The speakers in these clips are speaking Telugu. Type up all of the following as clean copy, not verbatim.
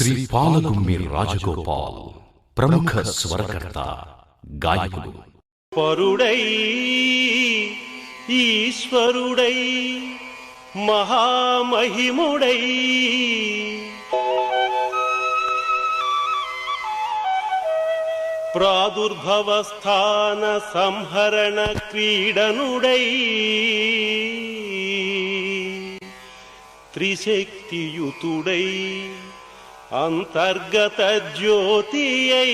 శ్రీ పాలగుమ్మి రాజగోపాల్ ప్రముఖ స్వరకర్త గాయకుడు. పరుడై ఈశ్వరుడై మహామహిముడై ప్రాదుర్భవస్థాన సంహరణ క్రీడనుడై త్రిశక్తియుతుడై అంతర్గత జ్యోతియై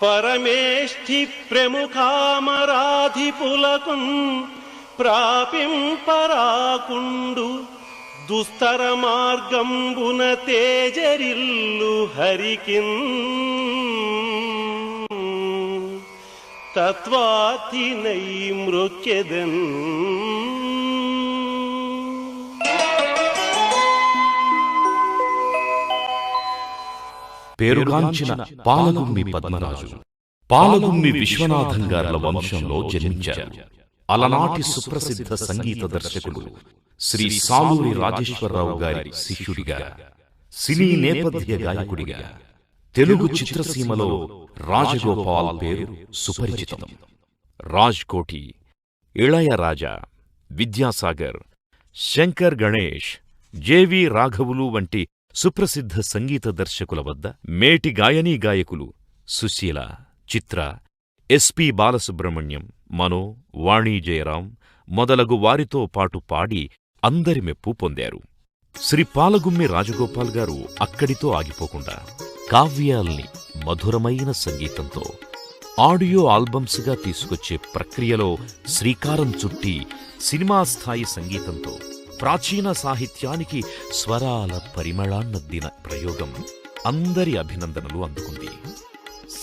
పరమేష్ఠి ప్రముఖామరాధిపులకు ప్రాపింపరాకుండు దుస్తర మార్గంబున తేజరిల్లు హరికిన్ తత్వార్థినై మృక్యదన్. పేరుగాంచిన పాలగుమ్మి పద్మరాజు పాలగుమ్మి విశ్వనాథం గార్ల వంశంలో జన్మించారు. అలనాటి సుప్రసిద్ధ సంగీత దర్శకుడు శ్రీ సాలూరి రాజేశ్వరరావు గారి శిష్యుడిగా, సినీ నేపథ్య గాయకుడిగా తెలుగు చిత్రసీమలో రాజగోపాల్ పేరు సుపరిచితం. రాజ్ కోటి, ఇళయరాజా, విద్యాసాగర్, శంకర్ గణేష్, జెవి రాఘవులు వంటి సుప్రసిద్ధ సంగీత దర్శకుల వద్ద మేటి గాయనీ గాయకులు సుశీల, చిత్ర, ఎస్పి బాలసుబ్రహ్మణ్యం, మనో, వాణీ జయరాం మొదలగు వారితో పాటు పాడి అందరి మెప్పు పొందారు. శ్రీ పాలగుమ్మి రాజగోపాల్ గారు అక్కడితో ఆగిపోకుండా కావ్యాల్ని మధురమైన సంగీతంతో ఆడియో ఆల్బమ్స్గా తీసుకొచ్చే ప్రక్రియలో శ్రీకారం చుట్టి సినిమా స్థాయి సంగీతంతో ప్రాచీన సాహిత్యానికి స్వరాల పరిమళాన్నద్దిన ప్రయోగం అందరి అభినందనలు అందుకుంది.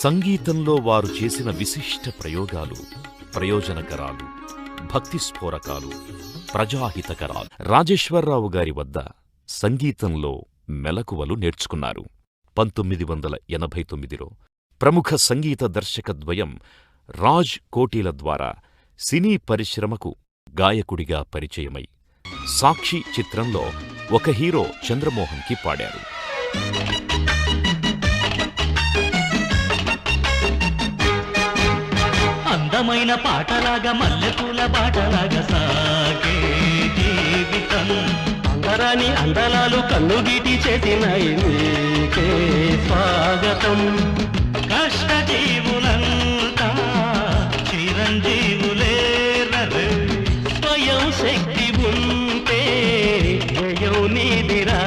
సంగీతంలో వారు చేసిన విశిష్ట ప్రయోగాలు ప్రయోజనకరాలు, భక్తిస్ఫోరకాలు, ప్రజాహితకరాలు. రాజేశ్వరరావు గారి వద్ద సంగీతంలో మెలకువలు నేర్చుకున్నారు. 1989లో ప్రముఖ సంగీత దర్శకద్వయం రాజ్ కోటిల ద్వారా సినీ పరిశ్రమకు గాయకుడిగా పరిచయమై సాక్షి చిత్రంలో ఒక హీరో చంద్రమోహన్కి పాడారు. అందమైన పాటలాగా మల్లెపూల బాటలాగా సాగే జీవితం, అందరాని అందలాలు కన్నుగీటి చేసినాయి నీకే స్వాగతం. కష్టజీవులంతా చిరంజీవులే రరే, స్వయం శక్తి ఉంటే జయం నీదిరా.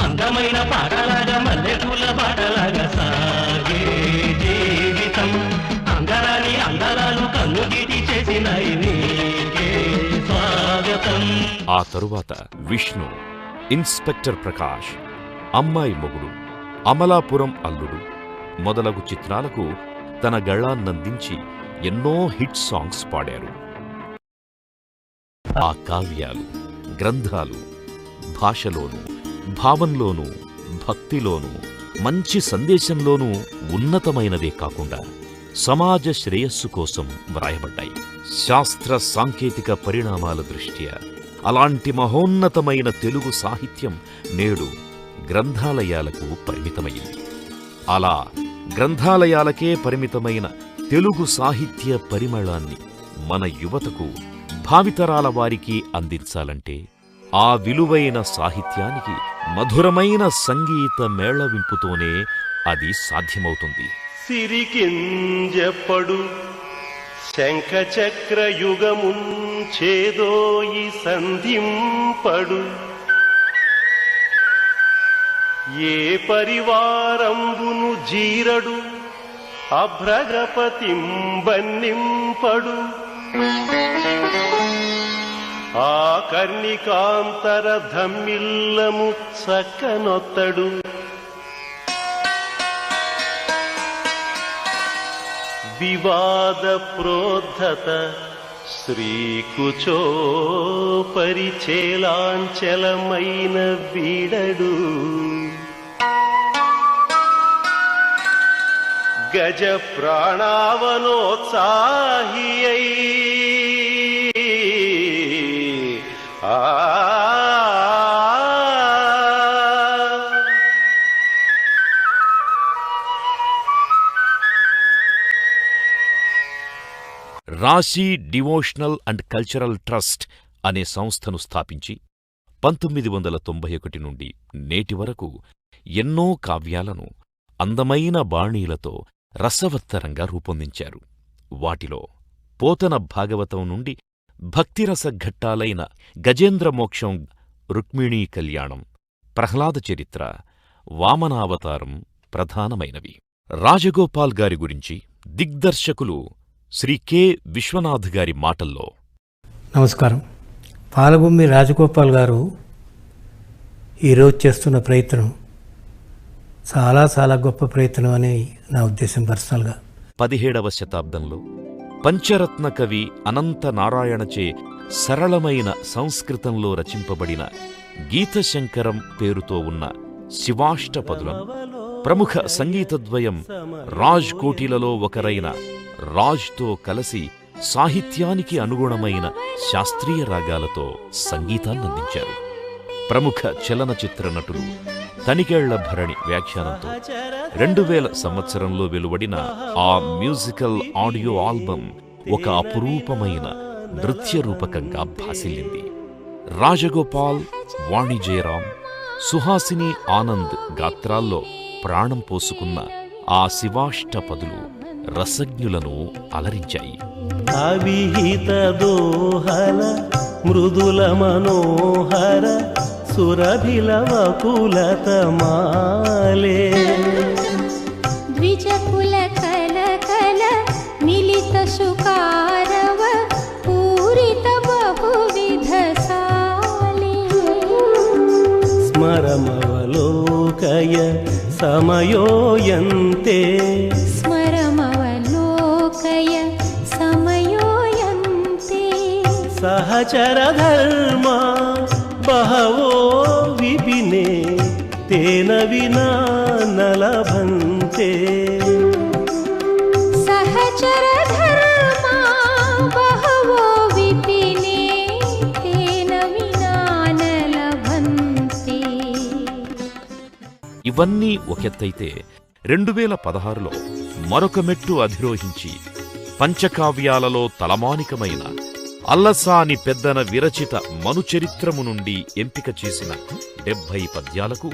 అందమైన పాటలాగా మల్లెపూల బాటలాగా సాగే జీవితం, అందరాని అందరాలు కన్నుగీటి చేసినాయి నీకే స్వాగతం. ఆ తరువాత విష్ణు, ఇన్స్పెక్టర్ ప్రకాష్, అమ్మాయి మొగుడు, అమలాపురం అల్లుడు మొదలగు చిత్రాలకు తన గళాన్నందించి ఎన్నో హిట్ సాంగ్స్ పాడారు. ఆ కావ్యాలు, గ్రంథాలు భాషలోనూ, భావంలోనూ, భక్తిలోనూ, మంచి సందేశంలోనూ ఉన్నతమైనదే కాకుండా సమాజ శ్రేయస్సు కోసం వ్రాయబడ్డాయి. శాస్త్ర సాంకేతిక పరిణామాల దృష్ట్యా అలాంటి మహోన్నతమైన తెలుగు సాహిత్యం నేడు గ్రంథాలయాలకు పరిమితమైంది. అలా గ్రంథాలయాలకే పరిమితమైన తెలుగు సాహిత్య పరిమళాన్ని మన యువతకు, భావితరాల వారికి అందించాలంటే ఆ విలువైన సాహిత్యానికి మధురమైన సంగీత మేళవింపుతోనే అది సాధ్యమవుతుంది. సిరికింజపడు శంఖచక్ర యుగముంచేదోయి సంధింపడు, ఏ పరివారంబును జీరడు అభ్రగపతింబన్నింపడు, ఆ కర్ణికాంతర ధమ్మిల్లము చక్కనొత్తడు, వివాద ప్రోద్ధత శ్రీకుచో పరిచేలాంచలమైన వీడడు, గజ ప్రాణావనోత్సాహియై రాశి డివోషనల్ అండ్ కల్చరల్ ట్రస్ట్ అనే సంస్థను స్థాపించి 1991 నుండి నేటి వరకు ఎన్నో కావ్యాలను అందమైన బాణీలతో రసవత్తరంగా రూపొందించారు. వాటిలో పోతన భాగవతం నుండి భక్తిరస ఘట్టాలైన గజేంద్రమోక్షం, రుక్మిణీ కళ్యాణం, ప్రహ్లాద చరిత్ర, వామనావతారం ప్రధానమైనవి. రాజగోపాల్ గారి గురించి దిగ్దర్శకులు శ్రీ కె. విశ్వనాథ్ గారి మాటల్లో: నమస్కారం. పాలగుమ్మి రాజగోపాల్ గారు ఈరోజు చేస్తున్న ప్రయత్నం చాలా చాలా గొప్ప ప్రయత్నం అని నా ఉద్దేశం పర్సనల్గా. 17వ శతాబ్దంలో పంచరత్న కవి అనంత నారాయణచే సరళమైన సంస్కృతంలో రచింపబడిన గీతశంకరం పేరుతో ఉన్న శివాష్టపదులను ప్రముఖ సంగీతద్వయం రాజ్ కోటిలలో ఒకరైన రాజ్తో కలసి సాహిత్యానికి అనుగుణమైన శాస్త్రీయ రాగాలతో సంగీతాన్నందించారు. ప్రముఖ చలనచిత్ర నటులు తనికేళ్ల భరణి వ్యాఖ్యానంతో 2000 సంవత్సరంలో వెలువడిన ఆ మ్యూజికల్ ఆడియో ఆల్బమ్ ఒక అపురూపమైన నృత్యరూపకంగా భాసిల్లింది. రాజగోపాల్, వాణి జయరాం, సుహాసిని ఆనంద్ గాత్రాల్లో ప్రాణం పోసుకున్న ఆ శివాష్టపదులు రసజ్ఞులను అలరించాయి. అవిహిత దోహల మృదుల మనోహర సురభిల వకులతమాలే ద్విజకుల కల కల మిలిత సుకారవ పూరిత బహువిధ సాలే స్మరమవలోకయ సమయోయంతే స్మరమవలోకయ సమయోయంతే సహచర ధర్మ బహవో విపినే తేన వినా నలభంతే సహచర ధర్మా బహవో విపినే తేన వినా నలభంతే. ఇవన్నీ ఒకెత్తైతే 2016లో మరొక మెట్టు అధిరోహించి పంచకావ్యాలలో తలమానికమైన అల్లసాని పెద్దన విరచిత మనుచరిత్రము నుండి ఎంపిక చేసిన 70 పద్యాలకు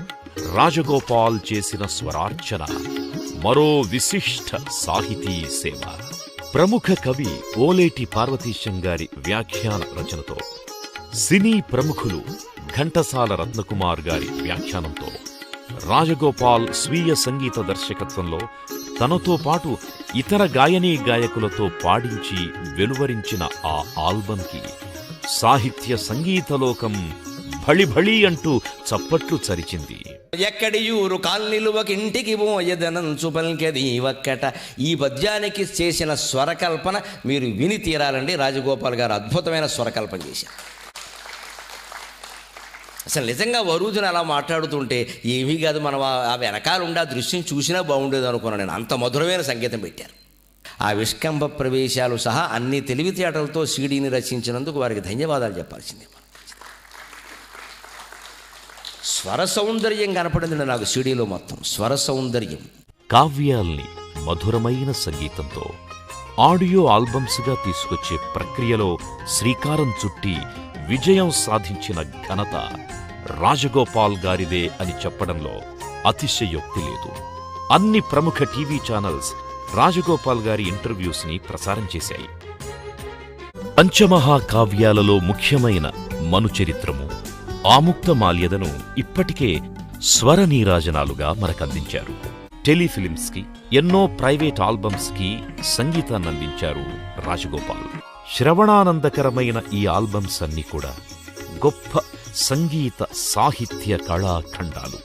రాజగోపాల్ చేసిన స్వరార్చన మరో విశిష్ట సాహితీ సేవ. ప్రముఖ కవి ఓలేటి పార్వతీశం గారి వ్యాఖ్యాన రచనతో, సినీ ప్రముఖులు ఘంటసాల రత్నకుమార్ గారి వ్యాఖ్యానంతో, రాజగోపాల్ స్వీయ సంగీత దర్శకత్వంలో తనతో పాటు ఇతర గాయనీ గాయకులతో పాడించి వెలువరించిన ఆ ఆల్బంకి సాహిత్య సంగీతలోకం భళిభళి అంటూ చప్పట్లు చరిచింది. ఎక్కడియూరు కాల్నిలువకింటికి పోయదనంచు పల్కెది ఒక్కట. ఈ పద్యానికి చేసిన స్వరకల్పన మీరు విని తీరాలండి. రాజగోపాల్ గారు అద్భుతమైన స్వరకల్పన చేశారు. అసలు నిజంగా వరూజుని అలా మాట్లాడుతుంటే ఏమీ కాదు, మనం ఆ వెనకాల ఉండి ఆ దృశ్యం చూసినా బాగుండేది అనుకున్నాను నేను. అంత మధురమైన సంగీతం పెట్టారు. ఆ విష్కంభ ప్రవేశాలు సహా అన్ని తెలివితేటలతో సీడీని రచించినందుకు వారికి ధన్యవాదాలు చెప్పాల్సిందే. స్వర సౌందర్యం కనపడింది నాకు సీడీలో, మొత్తం స్వర సౌందర్యం. కావ్యాల్ని మధురమైన సంగీతంతో ఆడియో ఆల్బమ్స్గా తీసుకొచ్చే ప్రక్రియలో శ్రీకారం చుట్టి విజయం సాధించిన ఘనత రాజగోపాల్ గారిదే అని చెప్పడంలో అతిశయోక్తి లేదు. అన్ని ప్రముఖ టీవీ ఛానల్స్ రాజగోపాల్ గారి ఇంటర్వ్యూస్ ని ప్రసారం చేశాయి. పంచమహాకావ్యాలలో ముఖ్యమైన మనుచరిత్రము, ఆముక్తమాల్యదను ఇప్పటికే స్వర నీరాజనాలుగా మనకందించారు. టెలిఫిలిమ్స్ కి, ఎన్నో ప్రైవేట్ ఆల్బమ్స్ కి సంగీతాన్నందించారు రాజగోపాల్. శ్రవణానందకరమైన ఈ ఆల్బమ్స్ అన్నీ కూడా గొప్ప సంగీత సాహిత్య కళాఖండాలు.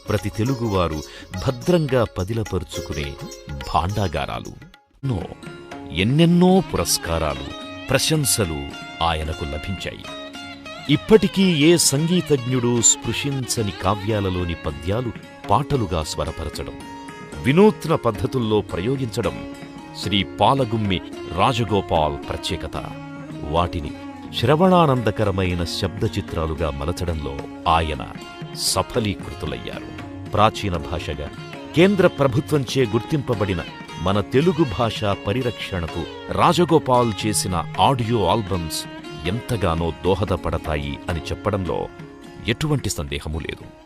ప్రతి తెలుగువారు భద్రంగా పదిలపరుచుకునే భాండాగారాలు. ఎన్నెన్నో పురస్కారాలు, ప్రశంసలు ఆయనకు లభించాయి. ఇప్పటికీ ఏ సంగీతజ్ఞుడు స్పృశించని కావ్యాలలోని పద్యాలు పాటలుగా స్వరపరచడం, వినూత్న పద్ధతుల్లో ప్రయోగించడం శ్రీ పాలగుమ్మి రాజగోపాల్ ప్రత్యేకత. వాటిని శ్రవణానందకరమైన శబ్దచిత్రాలుగా మలచడంలో ఆయన సఫలీకృతులయ్యారు. ప్రాచీన భాషగా కేంద్ర ప్రభుత్వంచే గుర్తింపబడిన మన తెలుగు భాష పరిరక్షణకు రాజగోపాల్ చేసిన ఆడియో ఆల్బమ్స్ ఎంతగానో దోహదపడతాయి అని చెప్పడంలో ఎటువంటి సందేహమూ లేదు.